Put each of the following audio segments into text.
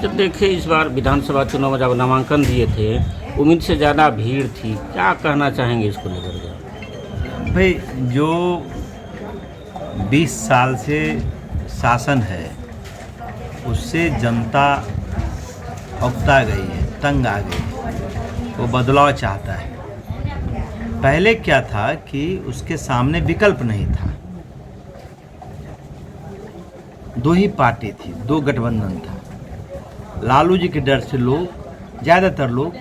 तो देखिए इस बार विधानसभा चुनाव में जब नामांकन दिए थे उम्मीद से ज़्यादा भीड़ थी, क्या कहना चाहेंगे इसको लेकर के? भाई जो 20 साल से शासन है उससे जनता उकता गई है, तंग आ गई है, वो बदलाव चाहता है। पहले क्या था कि उसके सामने विकल्प नहीं था, दो ही पार्टी थी, दो गठबंधन था। लालू जी के डर से ज़्यादातर लोग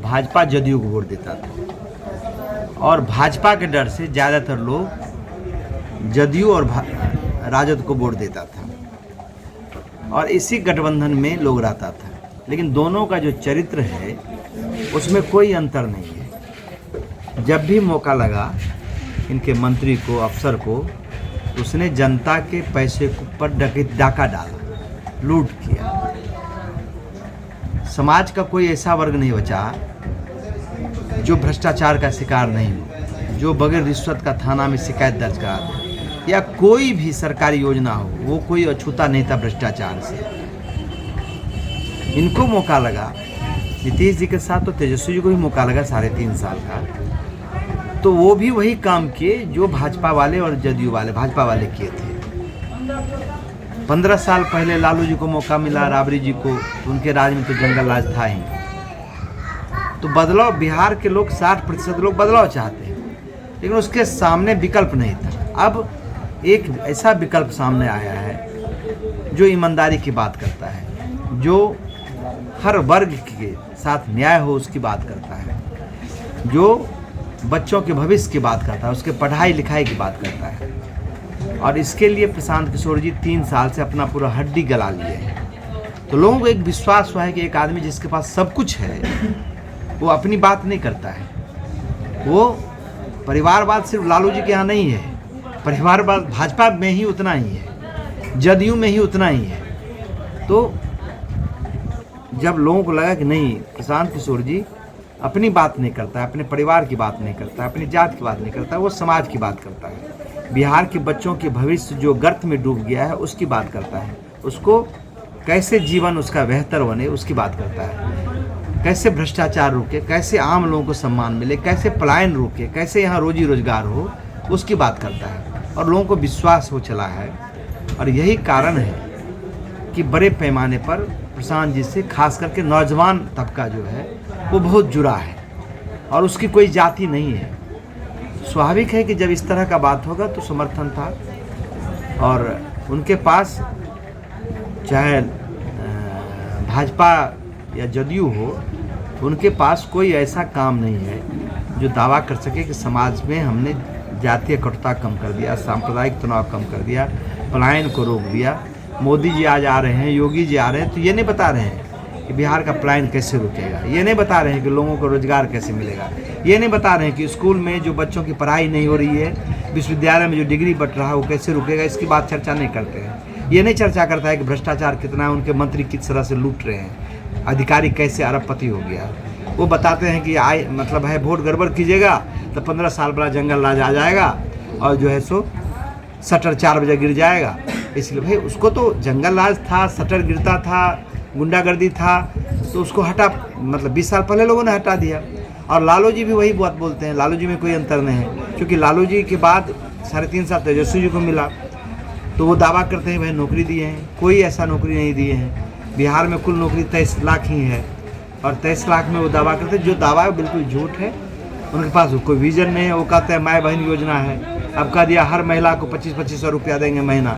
भाजपा जदयू को वोट देता था और भाजपा के डर से ज़्यादातर लोग जदयू और राजद को वोट देता था और इसी गठबंधन में लोग रहता था। लेकिन दोनों का जो चरित्र है उसमें कोई अंतर नहीं है। जब भी मौका लगा इनके मंत्री को, अफसर को, उसने जनता के पैसे पर डाका डाला, लूट किया। समाज का कोई ऐसा वर्ग नहीं बचा जो भ्रष्टाचार का शिकार नहीं हो, जो बगैर रिश्वत का थाना में शिकायत दर्ज करा दे, या कोई भी सरकारी योजना हो वो कोई अछूता नहीं था भ्रष्टाचार से। इनको मौका लगा, नीतीश जी के साथ तो तेजस्वी जी को भी मौका लगा 3.5 साल का, तो वो भी वही काम किए जो भाजपा वाले और जदयू वाले, भाजपा वाले किए थे। 15 साल पहले लालू जी को मौका मिला, राबड़ी जी को, तो उनके राज में तो जंगल राज था ही। तो बदलाव, बिहार के लोग 60% लोग बदलाव चाहते हैं, लेकिन उसके सामने विकल्प नहीं था। अब एक ऐसा विकल्प सामने आया है जो ईमानदारी की बात करता है, जो हर वर्ग के साथ न्याय हो उसकी बात करता है, जो बच्चों के भविष्य की बात करता है, उसके पढ़ाई लिखाई की बात करता है। और इसके लिए प्रशांत किशोर जी 3 साल से अपना पूरा हड्डी गला लिए हैं। तो लोगों को एक विश्वास हुआ है कि एक आदमी जिसके पास सब कुछ है वो अपनी बात नहीं करता है। वो परिवारवाद सिर्फ लालू जी के यहाँ नहीं है, परिवारवाद भाजपा में ही उतना ही है, जदयू में ही उतना ही है। तो जब लोगों को लगा कि नहीं, प्रशांत किशोर जी अपनी बात नहीं करता है, अपने परिवार की बात नहीं करता है, अपनी जात की बात नहीं करता है, वो समाज की बात करता है, बिहार के बच्चों के भविष्य जो गर्त में डूब गया है उसकी बात करता है, उसको कैसे जीवन उसका बेहतर बने उसकी बात करता है, कैसे भ्रष्टाचार रुके, कैसे आम लोगों को सम्मान मिले, कैसे पलायन रुके, कैसे यहाँ रोजी रोजगार हो, उसकी बात करता है। और लोगों को विश्वास हो चला है। और यही कारण है कि बड़े पैमाने पर प्रशांत जी से खास करके नौजवान तबका जो है वो बहुत जुड़ा है और उसकी कोई जाति नहीं है। स्वाभाविक है कि जब इस तरह का बात होगा तो समर्थन था। और उनके पास चाहे भाजपा या जदयू हो, उनके पास कोई ऐसा काम नहीं है जो दावा कर सके कि समाज में हमने जातीय कटुता कम कर दिया, सांप्रदायिक तनाव कम कर दिया, पलायन को रोक दिया। मोदी जी आज आ रहे हैं, योगी जी आ रहे हैं, तो ये नहीं बता रहे हैं कि बिहार का पलायन कैसे रुकेगा, ये नहीं बता रहे हैं कि लोगों को रोजगार कैसे मिलेगा, ये नहीं बता रहे हैं कि स्कूल में जो बच्चों की पढ़ाई नहीं हो रही है, विश्वविद्यालय में जो डिग्री बट रहा है वो कैसे रुकेगा, इसकी बात चर्चा नहीं करते हैं। ये नहीं चर्चा करता है कि भ्रष्टाचार कितना है, उनके मंत्री किस तरह से लूट रहे हैं, अधिकारी कैसे अरबपति हो गया। वो बताते हैं कि मतलब है वोट गड़बड़ कीजिएगा तो 15 साल बड़ा जंगल राज आ जाएगा और जो है सो शटर 4 बजे गिर जाएगा। इसलिए भाई उसको तो जंगल राज था, शटर गिरता था, गुंडागर्दी था, तो उसको हटा, मतलब 20 साल पहले लोगों ने हटा दिया। और लालू जी भी वही बात बोलते हैं, लालू जी में कोई अंतर नहीं है, क्योंकि लालू जी के बाद 3.5 साल तेजस्वी जी को मिला, तो वो दावा करते हैं भाई नौकरी दिए हैं, कोई ऐसा नौकरी नहीं दिए हैं। बिहार में कुल नौकरी 23 लाख ही है और 23 लाख में वो दावा करते हैं, जो दावा है बिल्कुल झूठ है। उनके पास कोई विजन नहीं है। वो कहते हैं माय बहन योजना है, अब कह दिया हर महिला को 2500 रुपया देंगे महीना।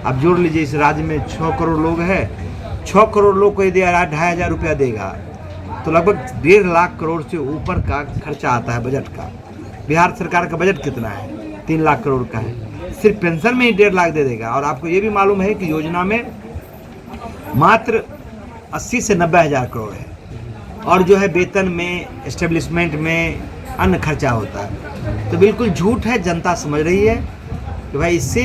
अब जोड़ लीजिए, इस राज्य में 6 करोड़ लोग हैं, 6 करोड़ लोग को यदि 2,500 रुपया देगा तो लगभग 1.5 लाख करोड़ से ऊपर का खर्चा आता है बजट का। बिहार सरकार का बजट कितना है? 3 लाख करोड़ का है। सिर्फ पेंशन में ही 1.5 लाख दे देगा। और आपको ये भी मालूम है कि योजना में मात्र 80 से 90 हज़ार करोड़ है, और जो है वेतन में, एस्टेब्लिशमेंट में अन्य खर्चा होता है। तो बिल्कुल झूठ है, जनता समझ रही है कि भाई इससे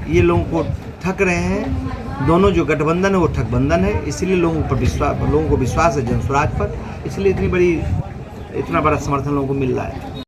ये लोगों को ठग रहे हैं। दोनों जो गठबंधन है वो ठगबंधन है, इसलिए लोगों को विश्वास है जनस्वराज पर, इसलिए इतना बड़ा समर्थन लोगों को मिल रहा है।